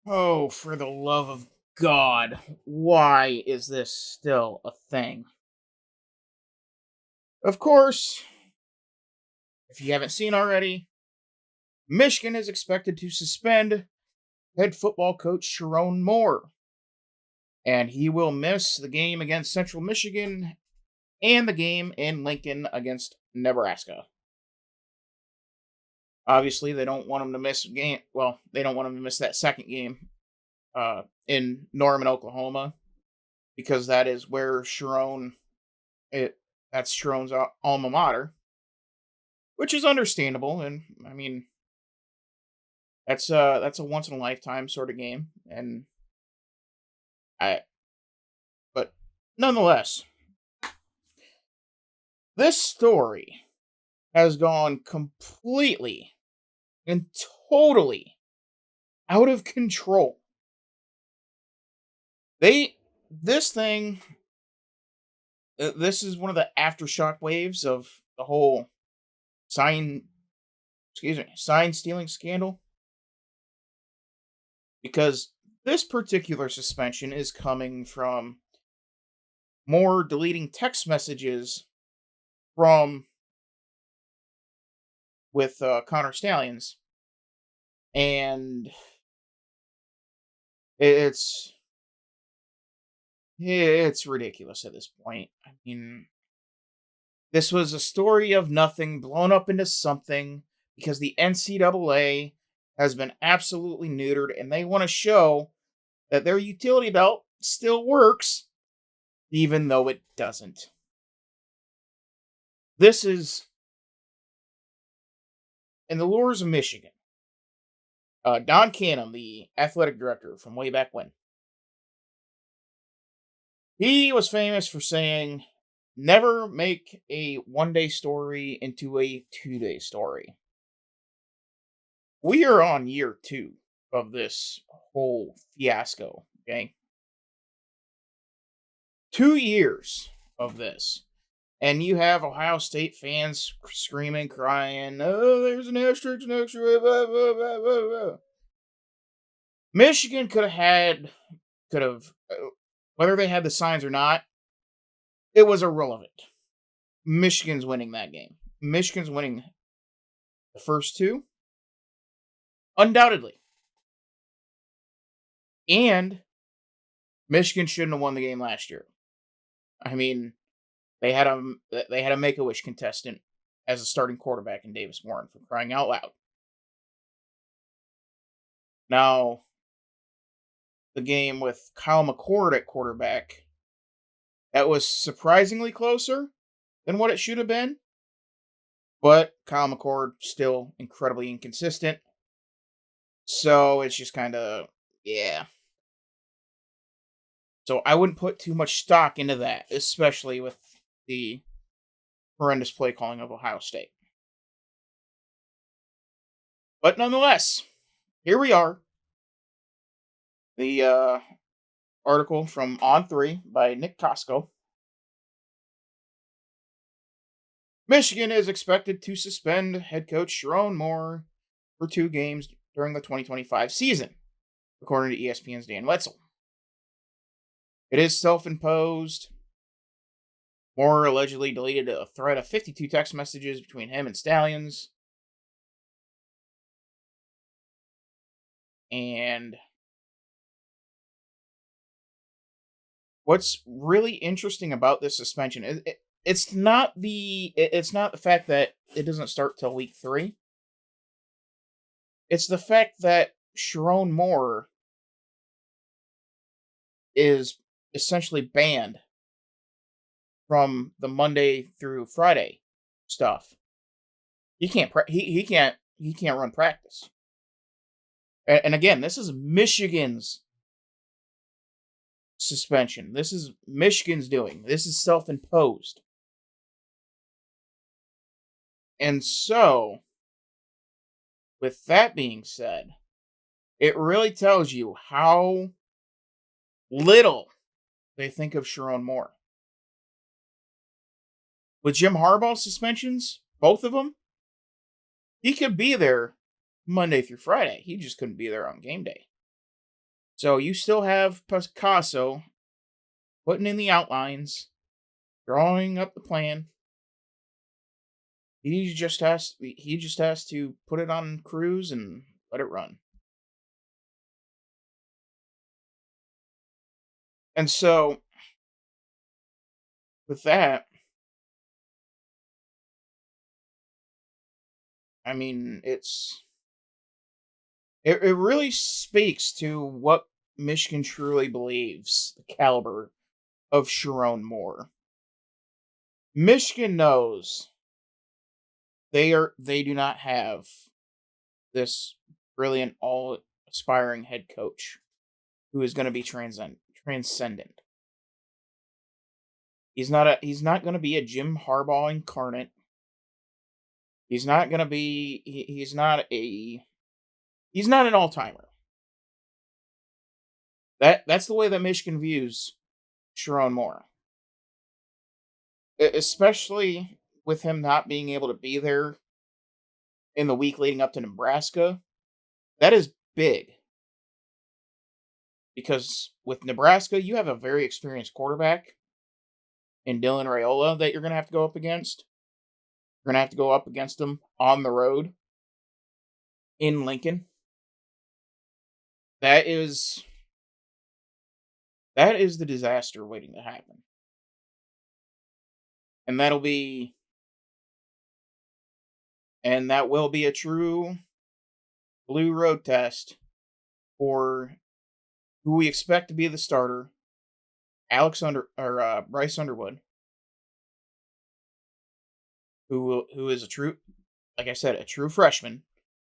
Oh, for the love of God, why is this still a thing? Of course, if you haven't seen already, Michigan is expected to suspend head football coach Sherrone Moore, and he will miss the game against Central Michigan and the game in Lincoln against Nebraska. Obviously, they don't want him to miss game. Well, they don't want him to miss that second game in Norman, Oklahoma, because that is where Sherrone it that's Sharon's alma mater, which is understandable. And I mean, that's a once in a lifetime sort of game, and I but nonetheless, this story has gone completely and totally out of control. They this thing this is one of the aftershock waves of the whole sign sign stealing scandal, because this particular suspension is coming from more deleting text messages from with Connor Stallions, and it's it's ridiculous at this point. I mean, this was a story of nothing blown up into something because the NCAA has been absolutely neutered, and they want to show that their utility belt still works, even though it doesn't. This is in the lures of Michigan. Don Canham, the athletic director from way back when, he was famous for saying, never make a 1 day story into a 2 day story. We are on year 2 of this whole fiasco, okay? 2 years of this. And you have Ohio State fans screaming, crying, oh, there's an asterisk next to it, blah, blah, blah, blah, blah. Michigan could have, whether they had the signs or not, it was irrelevant. Michigan's winning that game. Michigan's winning the first two, undoubtedly. And Michigan shouldn't have won the game last year. I mean, they had a Make a Wish contestant as a starting quarterback in Davis Warren, for crying out loud. Now, the game with Kyle McCord at quarterback, that was surprisingly closer than what it should have been. But Kyle McCord still incredibly inconsistent. So it's just kind of, yeah. So I wouldn't put too much stock into that, especially with the horrendous play calling of Ohio State. But nonetheless, here we are. The article from On 3 by Nick Costco. Michigan is expected to suspend head coach Sherrone Moore for 2 games during the 2025 season, according to ESPN's Dan Wetzel. It is self-imposed. Moore allegedly deleted a thread of 52 text messages between him and Stallions. And what's really interesting about this suspension is it's not the fact that it doesn't start till week 3. It's the fact that Sherrone Moore is essentially banned from the Monday through Friday stuff. He can't he can't run practice. And again, this is Michigan's suspension. This is Michigan's doing. This is self-imposed. And so, with that being said, it really tells you how little they think of Sherrone Moore. With Jim Harbaugh's suspensions, both of them, he could be there Monday through Friday. He just couldn't be there on game day. So you still have Picasso putting in the outlines, drawing up the plan. He just has to put it on cruise and let it run. And so with that, I mean, it really speaks to what Michigan truly believes the caliber of Sherrone Moore. Michigan knows they do not have this brilliant all aspiring head coach who is going to be transcendent. He's not going to be a Jim Harbaugh incarnate. He's not going to be he's not an all-timer. That's the way that Michigan views Sherrone Moore. Especially with him not being able to be there in the week leading up to Nebraska. That is big. Because with Nebraska, you have a very experienced quarterback in Dylan Raiola that you're going to have to go up against. You're going to have to go up against him on the road in Lincoln. That is the disaster waiting to happen. And that will be a true blue road test for who we expect to be the starter, Bryce Underwood, who is a true, like I said, a true freshman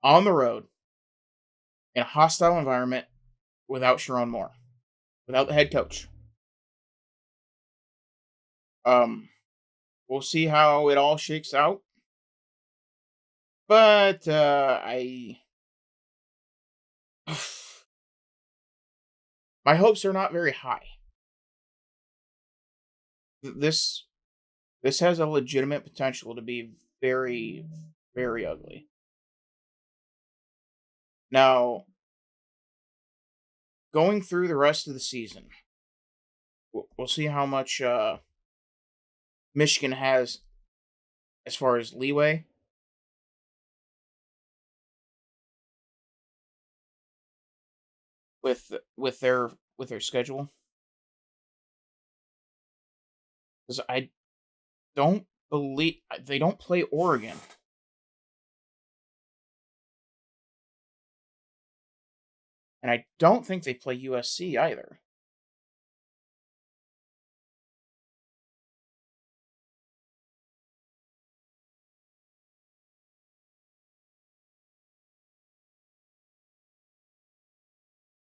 on the road in a hostile environment without Sherrone Moore, without the head coach. We'll see how it all shakes out, but my hopes are not very high. This has a legitimate potential to be very, very ugly. Now, going through the rest of the season, we'll see how much Michigan has as far as leeway. With their schedule, because I don't believe they don't play Oregon. And I don't think they play USC either.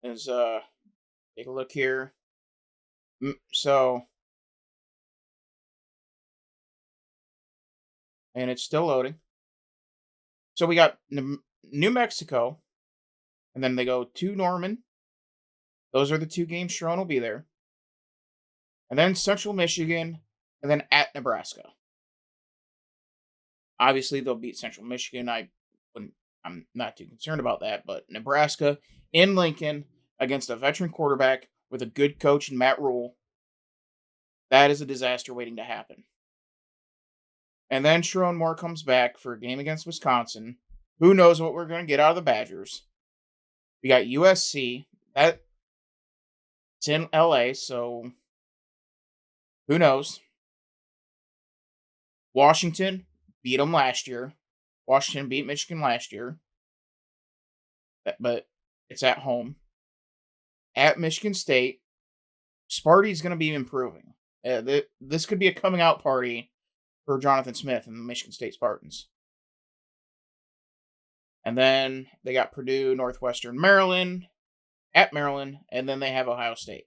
Is take a look here. So, and it's still loading. So we got New Mexico, and then they go to Norman. Those are the two games Sherrone will be there. And then Central Michigan, and then at Nebraska. Obviously, they'll beat Central Michigan. I'm not too concerned about that, but Nebraska in Lincoln against a veteran quarterback with a good coach in Matt Rule, that is a disaster waiting to happen. And then Sherrone Moore comes back for a game against Wisconsin. Who knows what we're going to get out of the Badgers? We got USC. It's in LA, so who knows? Washington beat them last year. Washington beat Michigan last year. But it's at home. At Michigan State, Sparty's going to be improving. This could be a coming out party for Jonathan Smith and the Michigan State Spartans. And then they got Purdue, Northwestern, Maryland, at Maryland, and then they have Ohio State.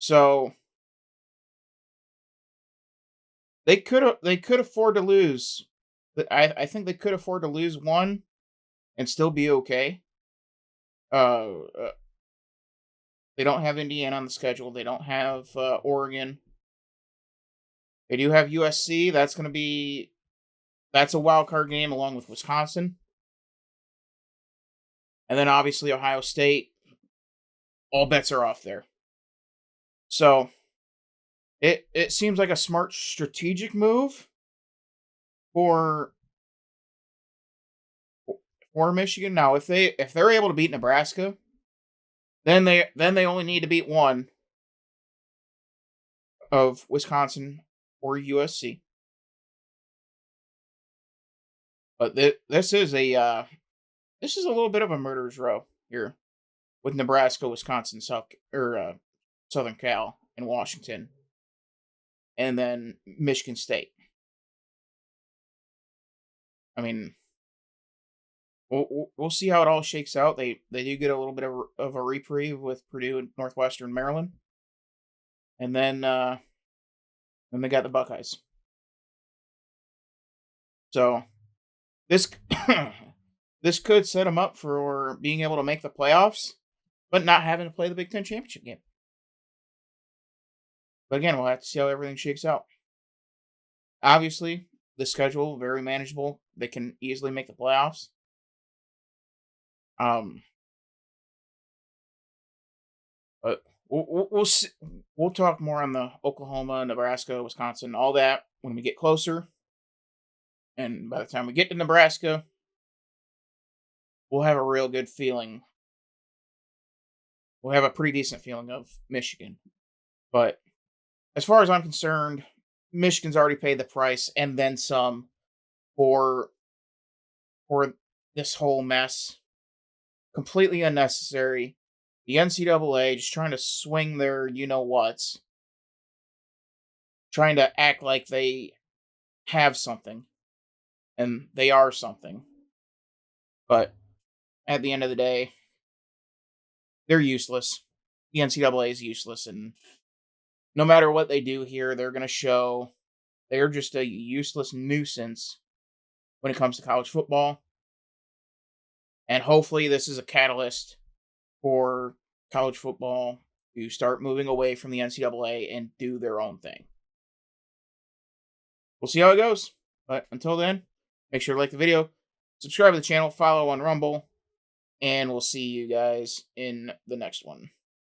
So they could afford to lose. I think they could afford to lose one and still be okay. They don't have Indiana on the schedule. They don't have Oregon. They do have USC. That's a wild card game along with Wisconsin. And then obviously Ohio State. all bets are off there. So it seems like a smart strategic move for for Michigan. Now, if they're able to beat Nebraska, then they only need to beat one of Wisconsin or USC. But this is a little bit of a murderer's row here with Nebraska, Wisconsin, Southern Cal, and Washington, and then Michigan State. I mean, we'll see how it all shakes out. They do get a little bit of a reprieve with Purdue and Northwestern Maryland, and then they got the Buckeyes. So this this could set them up for being able to make the playoffs, but not having to play the Big Ten championship game. But again, we'll have to see how everything shakes out. Obviously, the schedule very manageable. They can easily make the playoffs. Um, but we'll see. We'll talk more on the Oklahoma, Nebraska, Wisconsin, all that when we get closer. And by the time we get to Nebraska, we'll have a real good feeling. We'll have a pretty decent feeling of Michigan. But as far as I'm concerned, Michigan's already paid the price and then some for for this whole mess. Completely unnecessary. The NCAA just trying to swing their you know whats, trying to act like they have something, and they are something. But at the end of the day, they're useless. The NCAA is useless, and no matter what they do here, they're going to show they're just a useless nuisance when it comes to college football. And hopefully, this is a catalyst for college football to start moving away from the NCAA and do their own thing. We'll see how it goes. But until then, make sure to like the video, subscribe to the channel, follow on Rumble, and we'll see you guys in the next one.